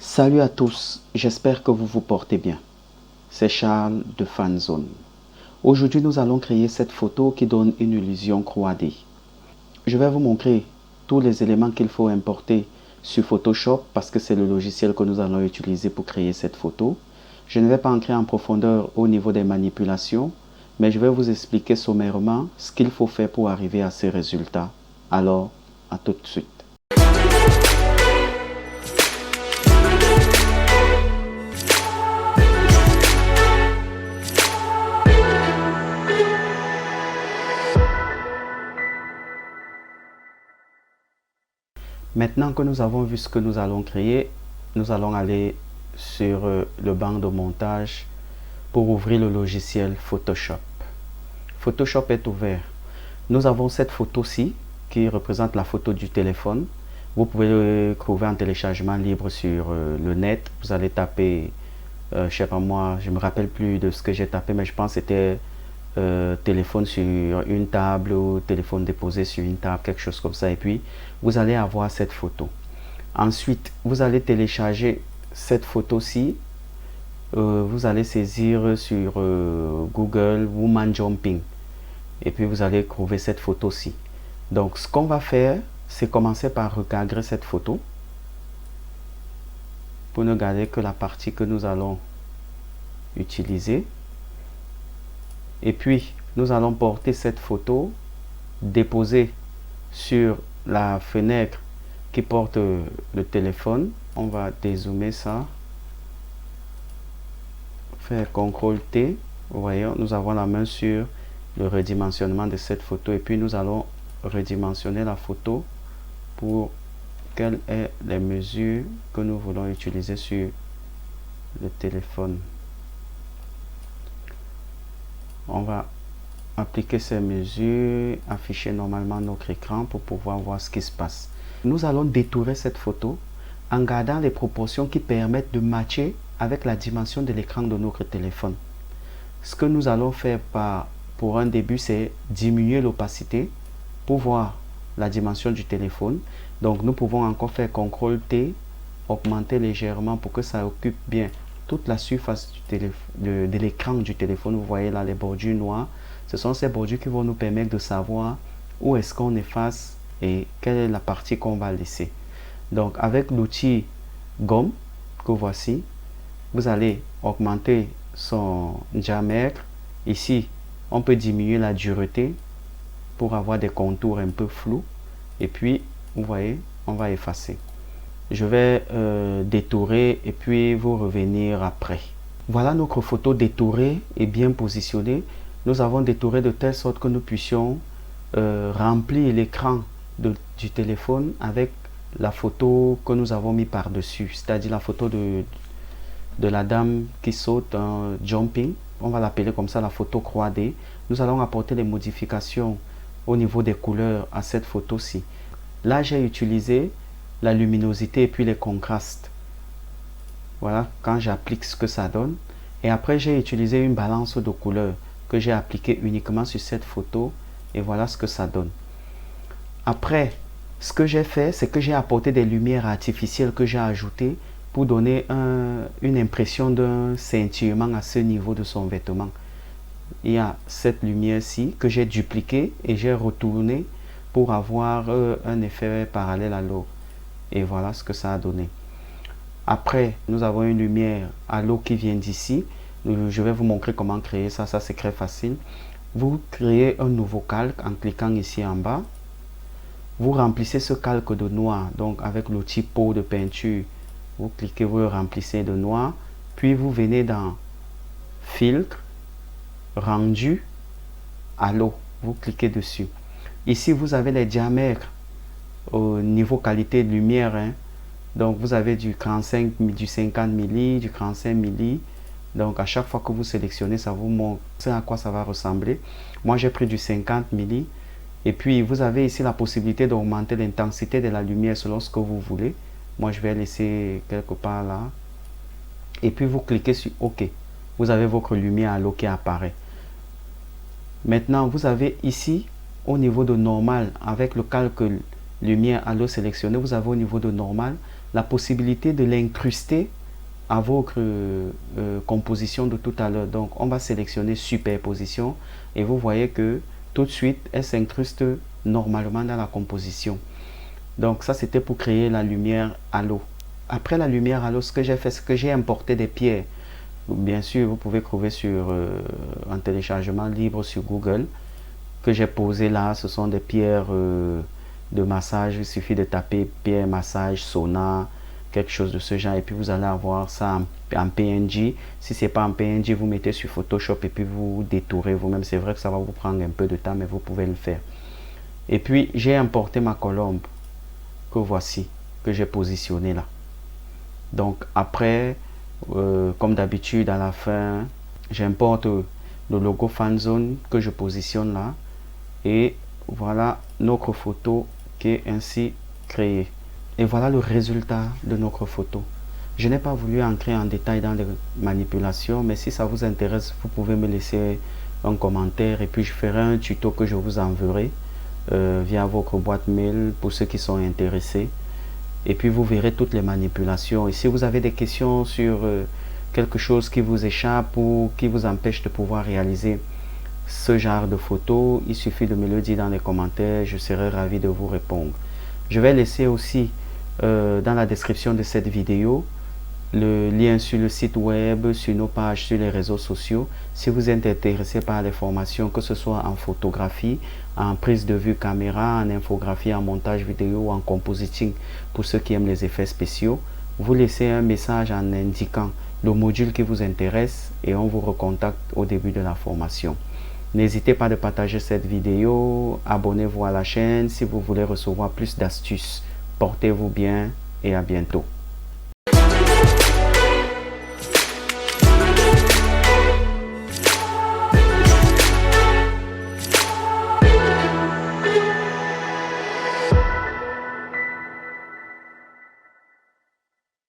Salut à tous, j'espère que vous vous portez bien. C'est Charles de Fanzone. Aujourd'hui, nous allons créer cette photo qui donne une illusion 3D. Je vais vous montrer tous les éléments qu'il faut importer sur Photoshop parce que c'est le logiciel que nous allons utiliser pour créer cette photo. Je ne vais pas entrer en profondeur au niveau des manipulations, mais je vais vous expliquer sommairement ce qu'il faut faire pour arriver à ces résultats. Alors, à tout de suite. Maintenant que nous avons vu ce que nous allons créer, nous allons aller sur le banc de montage pour ouvrir le logiciel Photoshop. Photoshop est ouvert. Nous avons cette photo-ci qui représente la photo du téléphone. Vous pouvez le trouver en téléchargement libre sur le net. Vous allez taper, je ne sais pas moi, je ne me rappelle plus de ce que j'ai tapé, mais je pense que c'était téléphone sur une table ou téléphone déposé sur une table, quelque chose comme ça. Et puis, vous allez avoir cette photo. Ensuite, vous allez télécharger cette photo-ci. Vous allez saisir sur Google Woman Jumping. Et puis, vous allez trouver cette photo-ci. Donc, ce qu'on va faire, c'est commencer par recadrer cette photo. Pour ne garder que la partie que nous allons utiliser. Et puis, nous allons porter cette photo, déposer sur la fenêtre qui porte le téléphone. On va dézoomer ça. Faire CTRL T. Vous voyez, nous avons la main sur le redimensionnement de cette photo. Et puis, nous allons redimensionner la photo pour quelles sont les mesures que nous voulons utiliser sur le téléphone. On va appliquer ces mesures, afficher normalement notre écran pour pouvoir voir ce qui se passe. Nous allons détourer cette photo en gardant les proportions qui permettent de matcher avec la dimension de l'écran de notre téléphone. Ce que nous allons faire pour un début, c'est diminuer l'opacité pour voir la dimension du téléphone. Donc nous pouvons encore faire CTRL T, augmenter légèrement pour que ça occupe bien toute la surface de l'écran du téléphone. Vous voyez là les bordures noires. Ce sont ces bordures qui vont nous permettre de savoir où est-ce qu'on efface et quelle est la partie qu'on va laisser. Donc avec l'outil gomme que voici, vous allez augmenter son diamètre. Ici, on peut diminuer la dureté pour avoir des contours un peu flous. Et puis, vous voyez, on va effacer. Je vais détourer et puis vous revenir après. Voilà notre photo détourée et bien positionnée. Nous avons détouré de telle sorte que nous puissions remplir l'écran du téléphone avec la photo que nous avons mis par-dessus, c'est-à-dire la photo de la dame qui saute en jumping. On va l'appeler comme ça la photo 3D. Nous allons apporter des modifications au niveau des couleurs à cette photo-ci. Là, j'ai utilisé la luminosité et puis les contrastes. Voilà, quand j'applique ce que ça donne. Et après, j'ai utilisé une balance de couleurs que j'ai appliquée uniquement sur cette photo. Et voilà ce que ça donne. Après, ce que j'ai fait, c'est que j'ai apporté des lumières artificielles que j'ai ajoutées pour donner une impression d'un scintillement à ce niveau de son vêtement. Il y a cette lumière-ci que j'ai dupliquée et j'ai retourné pour avoir un effet parallèle à l'eau. Et voilà ce que ça a donné. Après, nous avons une lumière à l'eau qui vient d'ici. Je vais vous montrer comment créer ça. Ça, c'est très facile. Vous créez un nouveau calque en cliquant ici en bas. Vous remplissez ce calque de noir. Donc, avec l'outil pot de peinture, vous cliquez, vous le remplissez de noir. Puis, vous venez dans Filtre, Rendu, à l'eau. Vous cliquez dessus. Ici, vous avez les diamètres au niveau qualité de lumière. Donc, vous avez du 45, du 50 milli, du 35 milli. Donc, à chaque fois que vous sélectionnez, ça vous montre à quoi ça va ressembler. Moi, j'ai pris du 50 milli. Et puis, vous avez ici la possibilité d'augmenter l'intensité de la lumière selon ce que vous voulez. Moi, je vais laisser quelque part là. Et puis, vous cliquez sur OK. Vous avez votre lumière à l'eau qui apparaît. Maintenant, vous avez ici, au niveau de normal, avec le calque lumière à l'eau sélectionné, vous avez au niveau de normal la possibilité de l'incruster à votre composition de tout à l'heure. Donc on va sélectionner superposition et vous voyez que tout de suite elle s'incruste normalement dans la composition. Donc ça c'était pour créer la lumière à l'eau. Après la lumière à l'eau, ce que j'ai fait, c'est que j'ai importé des pierres. Bien sûr, vous pouvez trouver sur un téléchargement libre sur Google que j'ai posé là. Ce sont des pierres de massage. Il suffit de taper pierre massage sauna, quelque chose de ce genre, et puis vous allez avoir ça en PNG. Si c'est pas en PNG, vous mettez sur Photoshop et puis vous détourez vous-même. C'est vrai que ça va vous prendre un peu de temps, mais vous pouvez le faire. Et puis j'ai importé ma colombe que voici, que j'ai positionnée là. Donc après, comme d'habitude à la fin, j'importe le logo Fanzone que je positionne là, et voilà notre photo qui est ainsi créée. Et voilà le résultat de notre photo. Je n'ai pas voulu entrer en détail dans les manipulations, mais si ça vous intéresse, vous pouvez me laisser un commentaire et puis je ferai un tuto que je vous enverrai via votre boîte mail pour ceux qui sont intéressés. Et puis vous verrez toutes les manipulations. Et si vous avez des questions sur quelque chose qui vous échappe ou qui vous empêche de pouvoir réaliser ce genre de photos, il suffit de me le dire dans les commentaires, je serai ravi de vous répondre. Je vais laisser aussi dans la description de cette vidéo le lien sur le site web, sur nos pages, sur les réseaux sociaux. Si vous êtes intéressé par les formations, que ce soit en photographie, en prise de vue caméra, en infographie, en montage vidéo, en compositing, pour ceux qui aiment les effets spéciaux, vous laissez un message en indiquant le module qui vous intéresse et on vous recontacte au début de la formation. N'hésitez pas de partager cette vidéo, abonnez-vous à la chaîne si vous voulez recevoir plus d'astuces. Portez-vous bien et à bientôt.